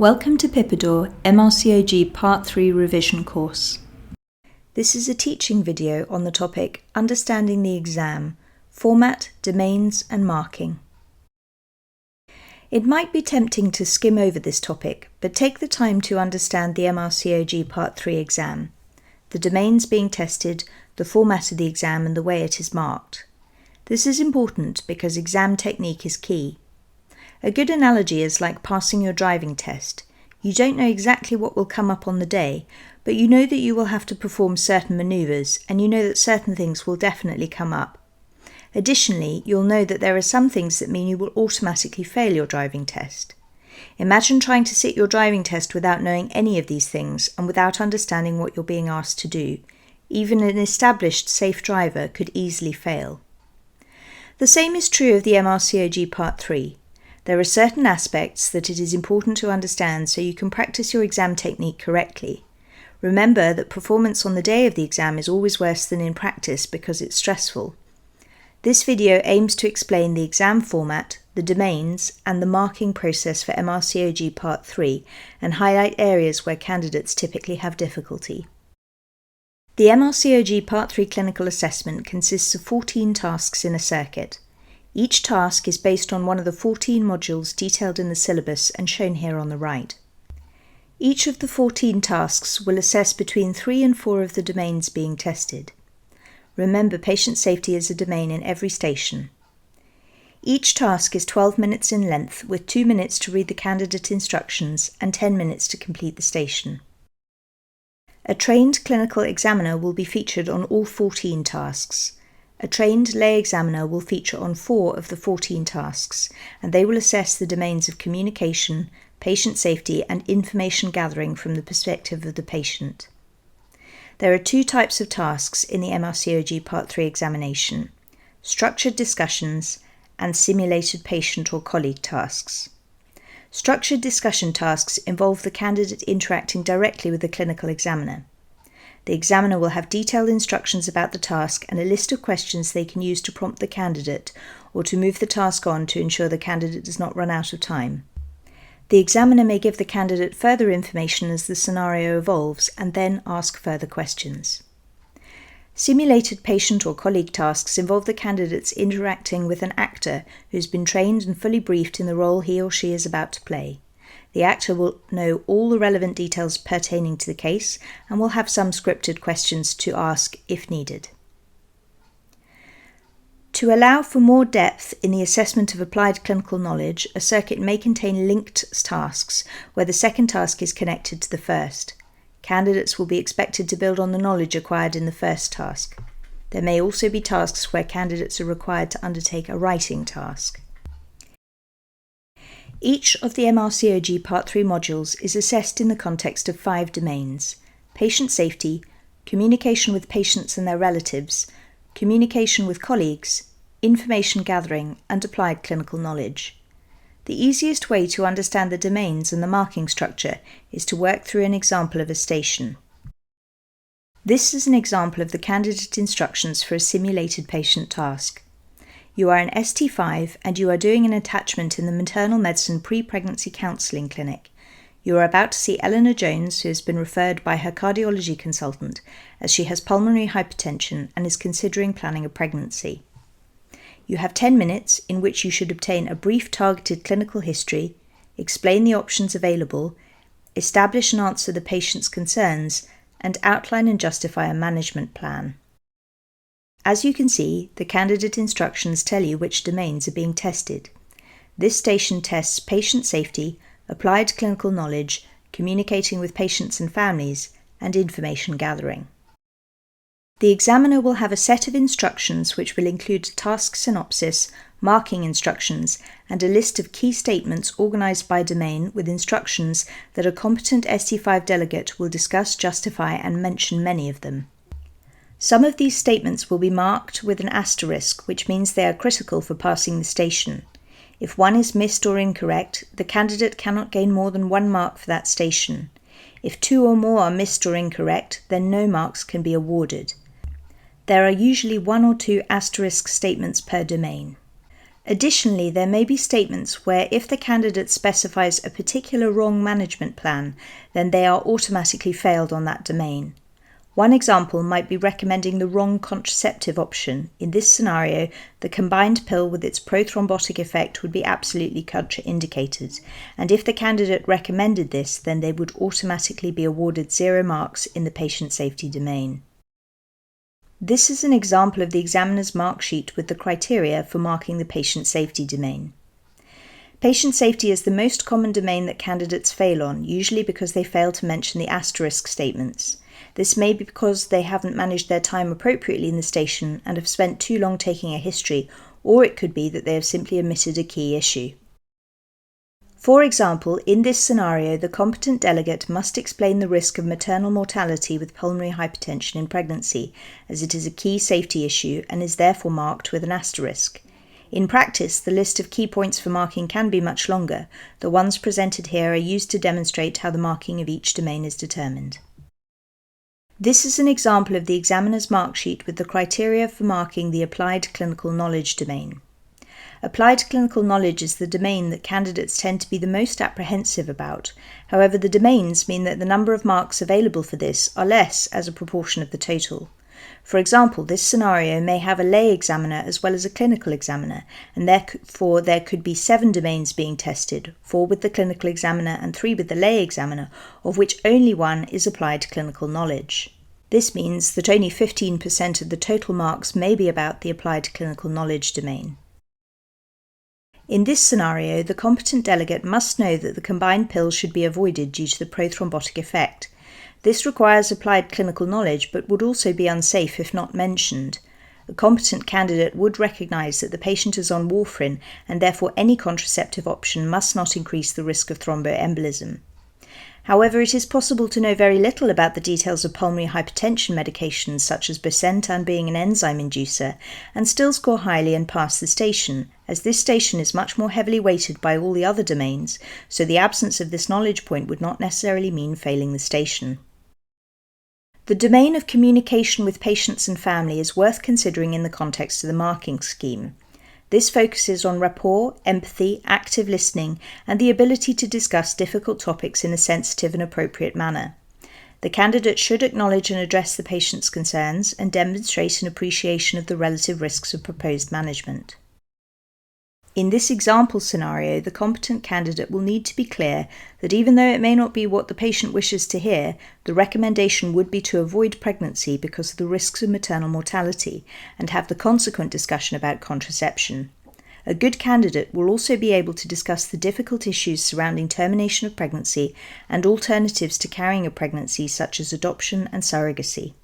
Welcome to Pitfalls MRCOG Part 3 revision course. This is a teaching video on the topic Understanding the Exam, Format, Domains and Marking. It might be tempting to skim over this topic, but take the time to understand the MRCOG Part 3 exam, the domains being tested, the format of the exam and the way it is marked. This is important because exam technique is key. A good analogy is like passing your driving test. You don't know exactly what will come up on the day, but you know that you will have to perform certain manoeuvres, and you know that certain things will definitely come up. Additionally, you'll know that there are some things that mean you will automatically fail your driving test. Imagine trying to sit your driving test without knowing any of these things and without understanding what you're being asked to do. Even an established safe driver could easily fail. The same is true of the MRCOG Part 3. There are certain aspects that it is important to understand so you can practice your exam technique correctly. Remember that performance on the day of the exam is always worse than in practice because it's stressful. This video aims to explain the exam format, the domains, and the marking process for MRCOG Part 3 and highlight areas where candidates typically have difficulty. The MRCOG Part 3 clinical assessment consists of 14 tasks in a circuit. Each task is based on one of the 14 modules detailed in the syllabus and shown here on the right. Each of the 14 tasks will assess between 3 and 4 of the domains being tested. Remember, patient safety is a domain in every station. Each task is 12 minutes in length, with 2 minutes to read the candidate instructions and 10 minutes to complete the station. A trained clinical examiner will be featured on all 14 tasks. A trained lay examiner will feature on 4 of the 14 tasks, and they will assess the domains of communication, patient safety, and information gathering from the perspective of the patient. There are 2 types of tasks in the MRCOG Part 3 examination: structured discussions and simulated patient or colleague tasks. Structured discussion tasks involve the candidate interacting directly with the clinical examiner. The examiner will have detailed instructions about the task and a list of questions they can use to prompt the candidate or to move the task on to ensure the candidate does not run out of time. The examiner may give the candidate further information as the scenario evolves and then ask further questions. Simulated patient or colleague tasks involve the candidates interacting with an actor who has been trained and fully briefed in the role he or she is about to play. The actor will know all the relevant details pertaining to the case and will have some scripted questions to ask if needed. To allow for more depth in the assessment of applied clinical knowledge, a circuit may contain linked tasks where the second task is connected to the first. Candidates will be expected to build on the knowledge acquired in the first task. There may also be tasks where candidates are required to undertake a writing task. Each of the MRCOG Part 3 modules is assessed in the context of 5 domains: patient safety, communication with patients and their relatives, communication with colleagues, information gathering, and applied clinical knowledge. The easiest way to understand the domains and the marking structure is to work through an example of a station. This is an example of the candidate instructions for a simulated patient task. You are an ST5 and you are doing an attachment in the maternal medicine pre-pregnancy counselling clinic. You are about to see Eleanor Jones, who has been referred by her cardiology consultant as she has pulmonary hypertension and is considering planning a pregnancy. You have 10 minutes in which you should obtain a brief targeted clinical history, explain the options available, establish and answer the patient's concerns, and outline and justify a management plan. As you can see, the candidate instructions tell you which domains are being tested. This station tests patient safety, applied clinical knowledge, communicating with patients and families, and information gathering. The examiner will have a set of instructions which will include task synopsis, marking instructions, and a list of key statements organised by domain with instructions that a competent ST5 delegate will discuss, justify, and mention many of them. Some of these statements will be marked with an asterisk, which means they are critical for passing the station. If one is missed or incorrect, the candidate cannot gain more than 1 mark for that station. If 2 or more are missed or incorrect, then no marks can be awarded. There are usually 1 or 2 asterisk statements per domain. Additionally, there may be statements where if the candidate specifies a particular wrong management plan, then they are automatically failed on that domain. One example might be recommending the wrong contraceptive option. In this scenario, the combined pill with its prothrombotic effect would be absolutely contraindicated, and if the candidate recommended this, then they would automatically be awarded 0 marks in the patient safety domain. This is an example of the examiner's mark sheet with the criteria for marking the patient safety domain. Patient safety is the most common domain that candidates fail on, usually because they fail to mention the asterisk statements. This may be because they haven't managed their time appropriately in the station and have spent too long taking a history, or it could be that they have simply omitted a key issue. For example, in this scenario, the competent delegate must explain the risk of maternal mortality with pulmonary hypertension in pregnancy, as it is a key safety issue and is therefore marked with an asterisk. In practice, the list of key points for marking can be much longer. The ones presented here are used to demonstrate how the marking of each domain is determined. This is an example of the examiner's mark sheet with the criteria for marking the applied clinical knowledge domain. Applied clinical knowledge is the domain that candidates tend to be the most apprehensive about. However, the domains mean that the number of marks available for this are less as a proportion of the total. For example, this scenario may have a lay examiner as well as a clinical examiner, and therefore there could be 7 domains being tested, 4 with the clinical examiner and 3 with the lay examiner, of which only 1 is applied clinical knowledge. This means that only 15% of the total marks may be about the applied clinical knowledge domain. In this scenario, the competent delegate must know that the combined pill should be avoided due to the prothrombotic effect. This requires applied clinical knowledge but would also be unsafe if not mentioned. A competent candidate would recognise that the patient is on warfarin and therefore any contraceptive option must not increase the risk of thromboembolism. However, it is possible to know very little about the details of pulmonary hypertension medications such as bosentan being an enzyme inducer and still score highly and pass the station, as this station is much more heavily weighted by all the other domains, so the absence of this knowledge point would not necessarily mean failing the station. The domain of communication with patients and family is worth considering in the context of the marking scheme. This focuses on rapport, empathy, active listening, and the ability to discuss difficult topics in a sensitive and appropriate manner. The candidate should acknowledge and address the patient's concerns and demonstrate an appreciation of the relative risks of proposed management. In this example scenario, the competent candidate will need to be clear that even though it may not be what the patient wishes to hear, the recommendation would be to avoid pregnancy because of the risks of maternal mortality and have the consequent discussion about contraception. A good candidate will also be able to discuss the difficult issues surrounding termination of pregnancy and alternatives to carrying a pregnancy such as adoption and surrogacy.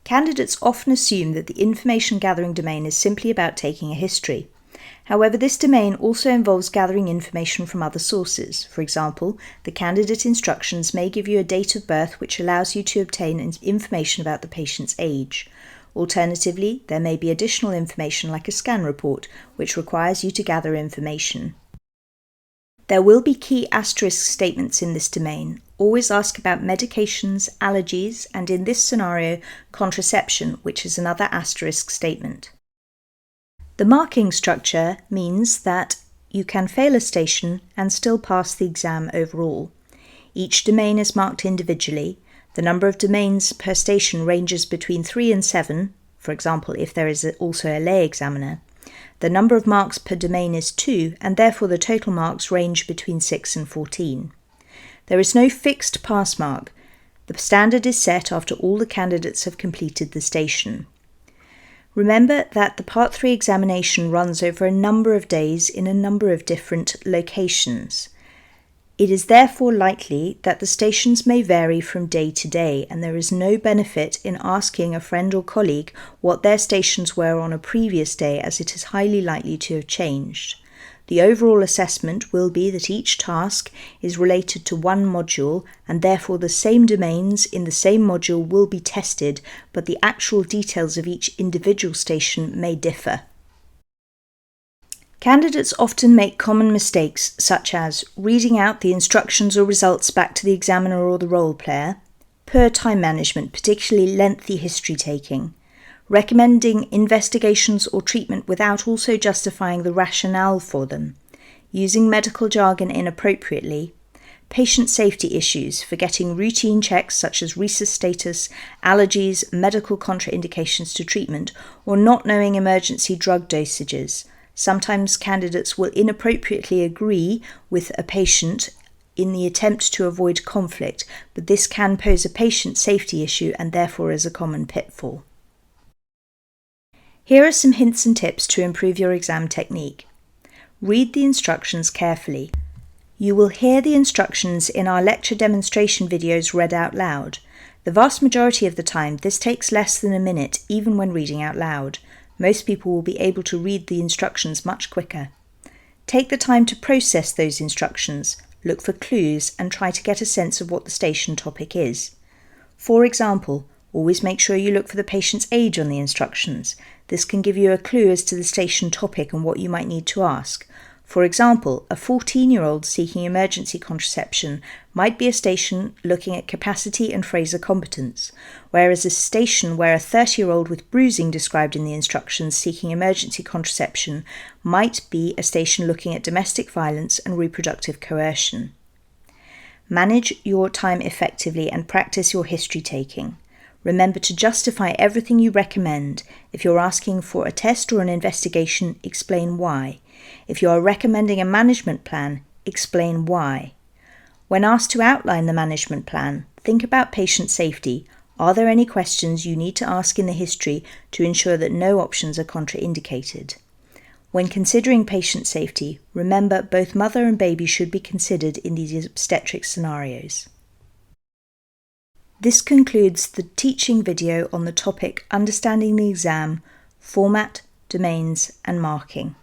Candidates often assume that the information gathering domain is simply about taking a history. However, this domain also involves gathering information from other sources. For example, the candidate instructions may give you a date of birth which allows you to obtain information about the patient's age. Alternatively, there may be additional information like a scan report, which requires you to gather information. There will be key asterisk statements in this domain. Always ask about medications, allergies, and in this scenario, contraception, which is another asterisk statement. The marking structure means that you can fail a station and still pass the exam overall. Each domain is marked individually. The number of domains per station ranges between 3 and 7, for example, if there is also a lay examiner. The number of marks per domain is 2, and therefore the total marks range between 6 and 14. There is no fixed pass mark. The standard is set after all the candidates have completed the station. Remember that the Part 3 examination runs over a number of days in a number of different locations. It is therefore likely that the stations may vary from day to day, and there is no benefit in asking a friend or colleague what their stations were on a previous day, as it is highly likely to have changed. The overall assessment will be that each task is related to one module, and therefore the same domains in the same module will be tested, but the actual details of each individual station may differ. Candidates often make common mistakes, such as reading out the instructions or results back to the examiner or the role player, poor time management, particularly lengthy history taking, recommending investigations or treatment without also justifying the rationale for them, using medical jargon inappropriately, patient safety issues, forgetting routine checks such as rhesus status, allergies, medical contraindications to treatment, or not knowing emergency drug dosages. Sometimes candidates will inappropriately agree with a patient in the attempt to avoid conflict, but this can pose a patient safety issue and therefore is a common pitfall. Here are some hints and tips to improve your exam technique. Read the instructions carefully. You will hear the instructions in our lecture demonstration videos read out loud. The vast majority of the time, this takes less than a minute, even when reading out loud. Most people will be able to read the instructions much quicker. Take the time to process those instructions, look for clues, and try to get a sense of what the station topic is. For example, always make sure you look for the patient's age on the instructions. This can give you a clue as to the station topic and what you might need to ask. For example, a 14-year-old seeking emergency contraception might be a station looking at capacity and Fraser competence, whereas a station where a 30-year-old with bruising described in the instructions seeking emergency contraception might be a station looking at domestic violence and reproductive coercion. Manage your time effectively and practice your history taking. Remember to justify everything you recommend. If you're asking for a test or an investigation, explain why. If you are recommending a management plan, explain why. When asked to outline the management plan, think about patient safety. Are there any questions you need to ask in the history to ensure that no options are contraindicated? When considering patient safety, remember both mother and baby should be considered in these obstetric scenarios. This concludes the teaching video on the topic Understanding the Exam, Format, Domains and Marking.